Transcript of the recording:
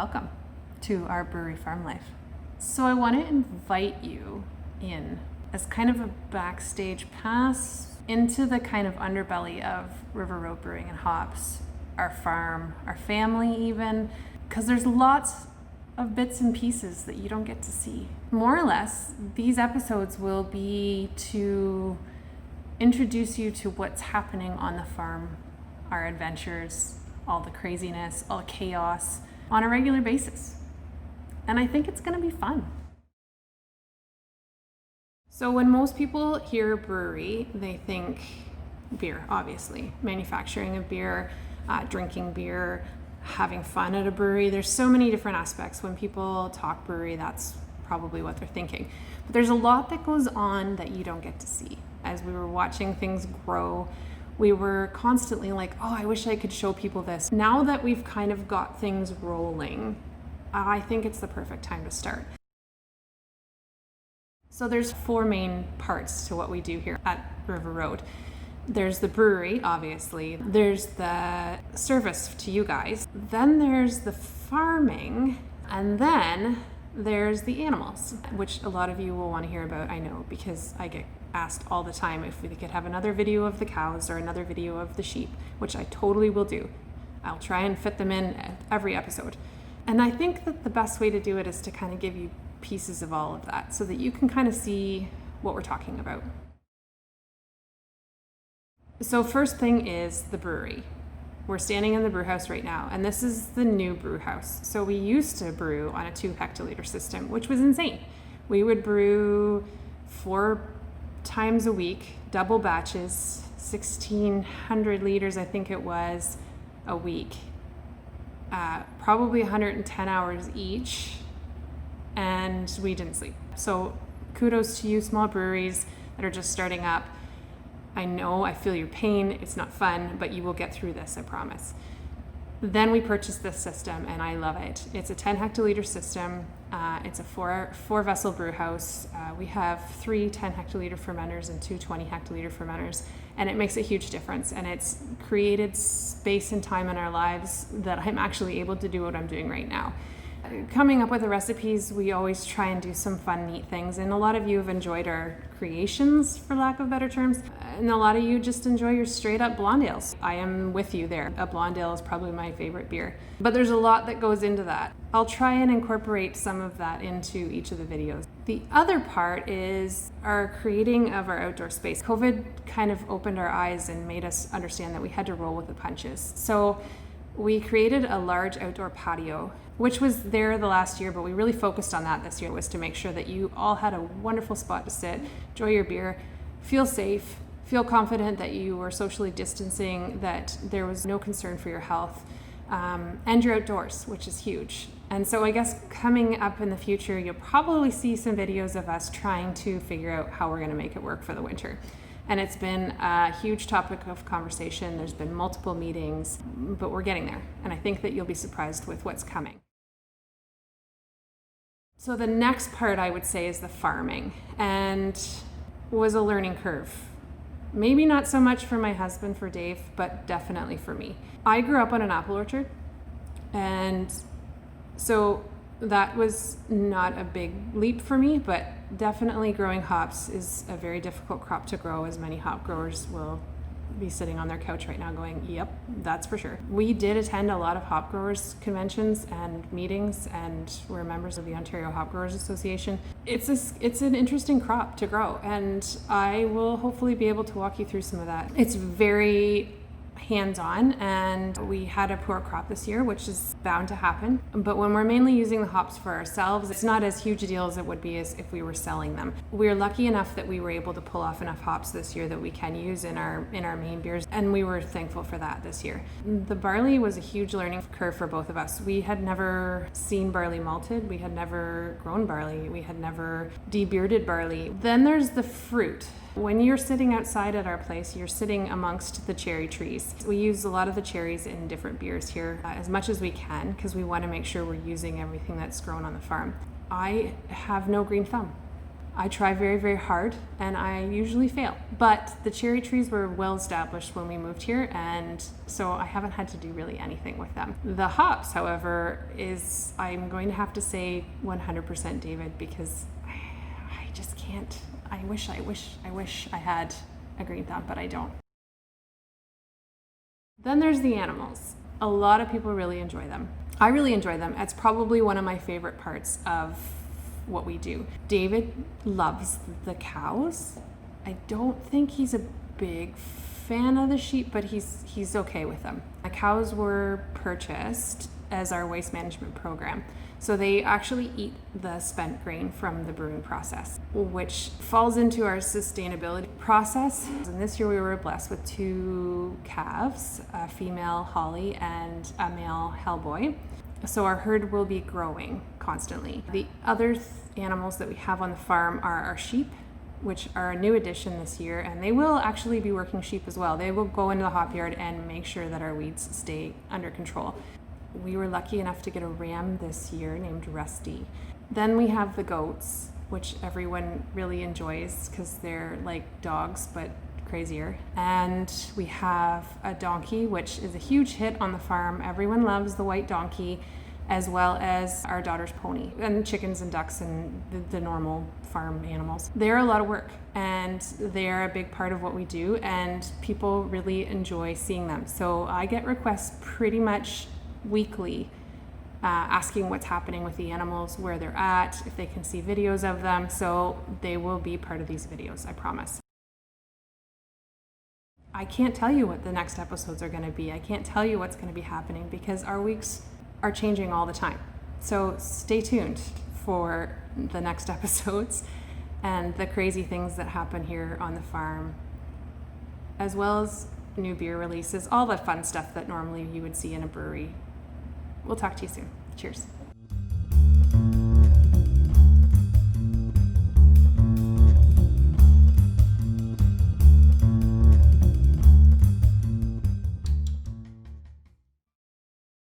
welcome to our brewery farm life. So I want to invite you in as kind of a backstage pass into the kind of underbelly of River Road Brewing and Hops, our farm, our family even, because there's lots of bits and pieces that you don't get to see. More or less, these episodes will be to introduce you to what's happening on the farm, our adventures, all the craziness, all the chaos on a regular basis. And I think it's going to be fun. So when most people hear brewery, they think beer, obviously. Manufacturing of beer, drinking beer, having fun at a brewery. There's so many different aspects. When people talk brewery, that's probably what they're thinking. But there's a lot that goes on that you don't get to see. As we were watching things grow, we were constantly like, oh, I wish I could show people this. Now that we've kind of got things rolling, I think it's the perfect time to start. So there's 4 main parts to what we do here at River Road. There's the brewery, obviously. There's the service to you guys. Then there's the farming. And then there's the animals, which a lot of you will want to hear about, I know, because I get asked all the time if we could have another video of the cows or another video of the sheep, which I totally will do. I'll try and fit them in every episode. And I think that the best way to do it is to kind of give you pieces of all of that so that you can kind of see what we're talking about. So first thing is the brewery. We're standing in the brew house right now, and this is the new brew house. So we used to brew on a 2 hectoliter system, which was insane. We would brew 4 times a week, double batches, 1,600 liters, I think it was, a week. Probably 110 hours each, and we didn't sleep. So kudos to you small breweries that are just starting up. I know, I feel your pain, it's not fun, but you will get through this, I promise. Then we purchased this system and I love it. It's a 10 hectoliter system. It's a 4 vessel brew house. We have 3 10 hectoliter fermenters and 2 20 hectoliter fermenters, and it makes a huge difference. And it's created space and time in our lives that I'm actually able to do what I'm doing right now. Coming up with the recipes, we always try and do some fun, neat things. And a lot of you have enjoyed our creations, for lack of better terms. And a lot of you just enjoy your straight up blonde ales. I am with you there. A blonde ale is probably my favorite beer. But there's a lot that goes into that. I'll try and incorporate some of that into each of the videos. The other part is our creating of our outdoor space. COVID kind of opened our eyes and made us understand that we had to roll with the punches. So we created a large outdoor patio, which was there the last year, but we really focused on that this year, was to make sure that you all had a wonderful spot to sit, enjoy your beer, feel safe, feel confident that you were socially distancing, that there was no concern for your health, and you're outdoors, which is huge. And so I guess coming up in the future, you'll probably see some videos of us trying to figure out how we're going to make it work for the winter. And it's been a huge topic of conversation. There's been multiple meetings, but we're getting there. And I think that you'll be surprised with what's coming. So the next part I would say is the farming, and was a learning curve. Maybe not so much for my husband, for Dave, but definitely for me. I grew up on an apple orchard, and so that was not a big leap for me, but definitely growing hops is a very difficult crop to grow, as many hop growers will be sitting on their couch right now going, yep, that's for sure. We did attend a lot of hop growers conventions and meetings, and we're members of the Ontario Hop Growers Association. It's an interesting crop to grow, and I will hopefully be able to walk you through some of that. It's very hands-on, and we had a poor crop this year, which is bound to happen. But when we're mainly using the hops for ourselves, it's not as huge a deal as it would be as if we were selling them. We're lucky enough that we were able to pull off enough hops this year that we can use in our main beers, and we were thankful for that this year. The barley was a huge learning curve for both of us. We had never seen barley malted, we had never grown barley, we had never debearded barley. Then there's the fruit. When you're sitting outside at our place, you're sitting amongst the cherry trees. We use a lot of the cherries in different beers here, as much as we can, because we want to make sure we're using everything that's grown on the farm. I have no green thumb. I try very, very hard and I usually fail. But the cherry trees were well established when we moved here, and so I haven't had to do really anything with them. The hops, however, I'm going to have to say 100% David, because I just can't. I wish I had a green thumb, but I don't. Then there's the animals. A lot of people really enjoy them. I really enjoy them. It's probably one of my favorite parts of what we do. David loves the cows. I don't think he's a big fan of the sheep, but he's okay with them. The cows were purchased as our waste management program. So they actually eat the spent grain from the brewing process, which falls into our sustainability process. And this year we were blessed with 2 calves, a female Holly and a male Hellboy. So our herd will be growing constantly. The other animals that we have on the farm are our sheep, which are a new addition this year, and they will actually be working sheep as well. They will go into the hop yard and make sure that our weeds stay under control. We were lucky enough to get a ram this year named Rusty. Then we have the goats, which everyone really enjoys because they're like dogs but crazier. And we have a donkey, which is a huge hit on the farm. Everyone loves the white donkey, as well as our daughter's pony, and chickens and ducks and the normal farm animals. They're a lot of work, and they're a big part of what we do, and people really enjoy seeing them. So I get requests pretty much weekly asking what's happening with the animals, where they're at, if they can see videos of them. So they will be part of these videos, I promise. I can't tell you what the next episodes are going to be. I can't tell you what's going to be happening because our weeks are changing all the time. So stay tuned for the next episodes and the crazy things that happen here on the farm, as well as new beer releases, all the fun stuff that normally you would see in a brewery. We'll talk to you soon. Cheers.